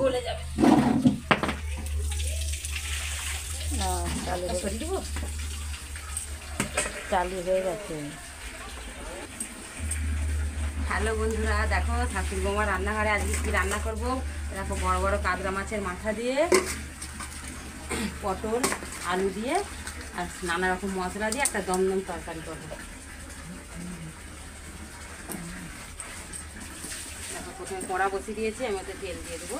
গলে যাবে না, সরিয়ে দেবো। চালু হয়ে গেছে। হ্যালো বন্ধুরা, দেখো শাশুড়ি বৌমা রান্নাঘরে আজকে কী রান্না করবো। দেখো বড় বড় কাতলা মাছের মাথা দিয়ে পটল আলু দিয়ে আর নানা রকম মশলা দিয়ে একটা দমদম তরকারি করবো। দেখো প্রথমে কড়া বসিয়ে দিয়েছি, আমি ওতে তেল দিয়ে দেবো।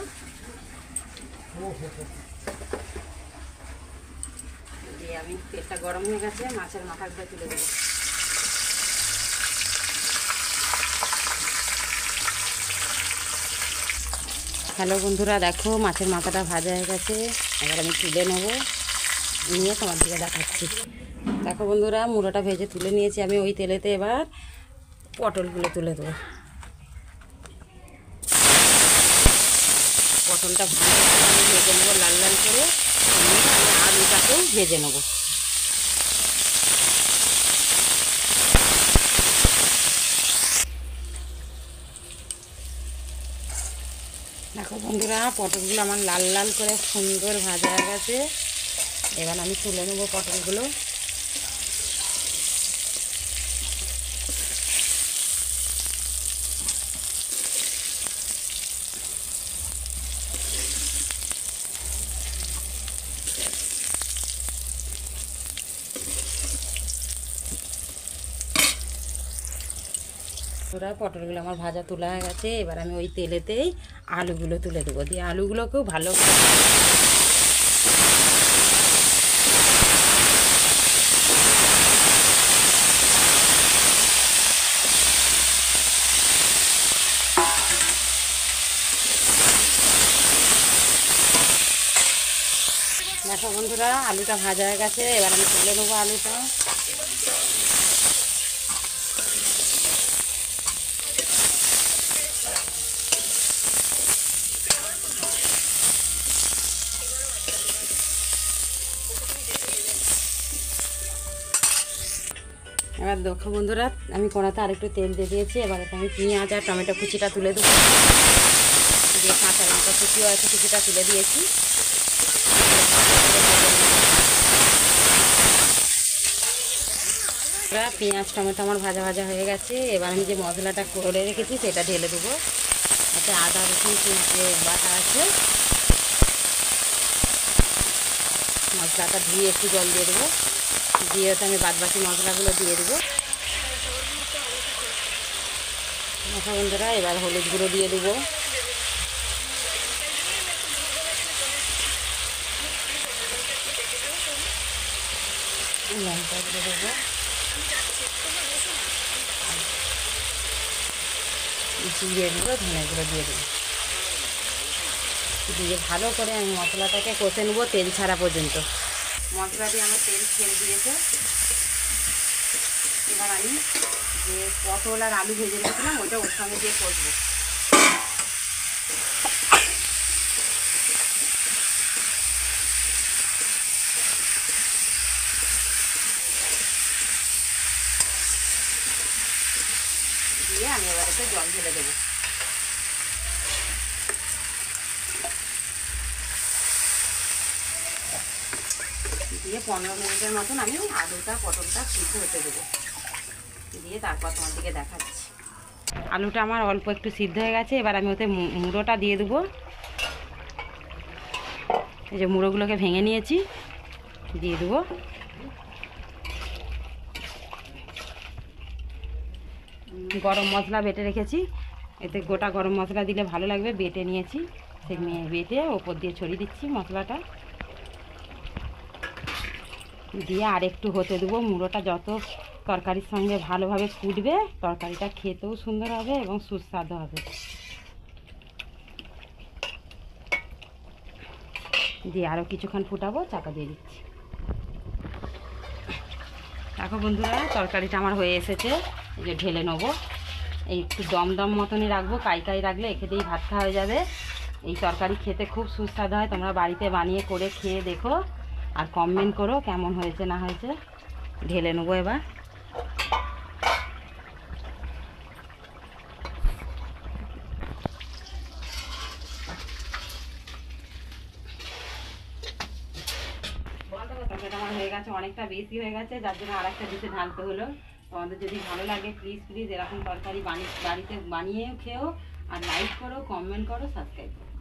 দিয়ে আমি তেলটা গরম হয়ে গেছে, মাছের মাথাগুলো তুলে দেবো। হ্যালো বন্ধুরা, দেখো মাছের মাথাটা ভাজা হয়ে গেছে, এবার আমি তুলে নেবো, নিয়ে তোমার দিকে দেখাচ্ছি। দেখো বন্ধুরা, মুড়োটা ভেজে তুলে নিয়েছি আমি। ওই তেলেতে এবার পটলগুলো তুলে দেবো। পটলটা ভালো আমি ভেজে নেবো লাল লাল করে, নিয়ে আমি আলুটাকেও ভেজে নেবো। দেখো বন্ধুরা, পটলগুলো আমার লাল লাল করে সুন্দর ভাজা হয়ে গেছে, এবার আমি তুলে নেবো পটলগুলো। পটলগুলো আমার ভাজা তোলা হয়ে গেছে, এবার আমি ওই তেলেতেই আলুগুলো তুলে দেবো। দিয়ে আলুগুলোকেও ভালো দেখো বন্ধুরা, আলুটা ভাজা হয়ে গেছে, এবার আমি তুলে নেবো আলুটা। এবার দেখো বন্ধুরা, আমি কড়াতে আরেকটু তেল দিয়ে দিয়েছি, এবার আমি পেঁয়াজ আর টমেটো কুচিটা তুলে দেবো। দিয়ে কাঁচা লঙ্কা কুচিও আছে, কুচিটা তুলে দিয়েছি। পেঁয়াজ টমেটো আমার ভাজা ভাজা হয়ে গেছে, এবার আমি যে মশলাটা করে রেখেছি সেটা ঢেলে দেবো। তাতে আদা রসুন বাটা আছে, মশলাটা ধুয়ে একটু জল দিয়ে দেবো। দিয়ে ওতে আমি বাদবাকি মশলাগুলো দিয়ে দেবো। দেখো বন্ধুরা, এবার হলুদ গুঁড়ো দিয়ে দেবো। লঙ্কা দিয়ে দেবো, জিরে গুঁড়ো ধনে গুঁড়ো দিয়ে দেবো। দিয়ে ভালো করে আমি মশলাটাকে কষে নেবো তেল ছাড়া পর্যন্ত। মশলা দিয়ে আমার তেল ছেড়ে দিয়েছে, এবার আমি যে পটল আর আলু ভেজে রেখেছিলাম ওইটা ওর সঙ্গে দিয়ে কষবো। দিয়ে আমি এবার একটু জল ঢেলে দেবো। দিয়ে 15 মিনিটের মতন আমি আলুটা পটলটা সিদ্ধ হতে দেবো। দিয়ে তারপর তোমার দিকে দেখাচ্ছি। আলুটা আমার অল্প একটু সিদ্ধ হয়ে গেছে, এবার আমি ওতে মুড়োটা দিয়ে দেবো। এই যে মুড়োগুলোকে ভেঙে নিয়েছি, দিয়ে দেবো। গরম মশলা বেটে রেখেছি, এতে গোটা গরম মশলা দিলে ভালো লাগবে, বেটে নিয়েছি। সেই বেটে ওপর দিয়ে ছড়িয়ে দিচ্ছি মশলাটা। দিয়ে আর একটু হতে দেবো। মুড়োটা যত তরকারির সঙ্গে ভালোভাবে ফুটবে, তরকারিটা খেতেও সুন্দর হবে এবং সুস্বাদু হবে। দিয়ে আরও কিছুক্ষণ ফুটাবো, চাপা দিয়ে দিচ্ছি। দেখো বন্ধুরা, তরকারিটা আমার হয়ে এসেছে, এই যে ঢেলে নেবো। এই একটু দমদম মতনই রাখবো, কাই রাখলে এখানেই ভাত খাওয়া হয়ে যাবে। এই তরকারি খেতে খুব সুস্বাদু হয়, তোমরা বাড়িতে বানিয়ে করে খেয়ে দেখো আর কমেন্ট করো কেমন হয়েছে না হয়েছে। ঢেলে নেবো এবার। তরকারিটা আমার হয়ে গেছে, অনেকটা বেশি হয়ে গেছে, যার জন্য আর একটা ডিশে ঢালতে হলো। তোমাদের যদি ভালো লাগে প্লিজ এরকম তরকারি বাড়িতে বানিয়ে খেও, আর লাইক করো, কমেন্ট করো, সাবস্ক্রাইব করো।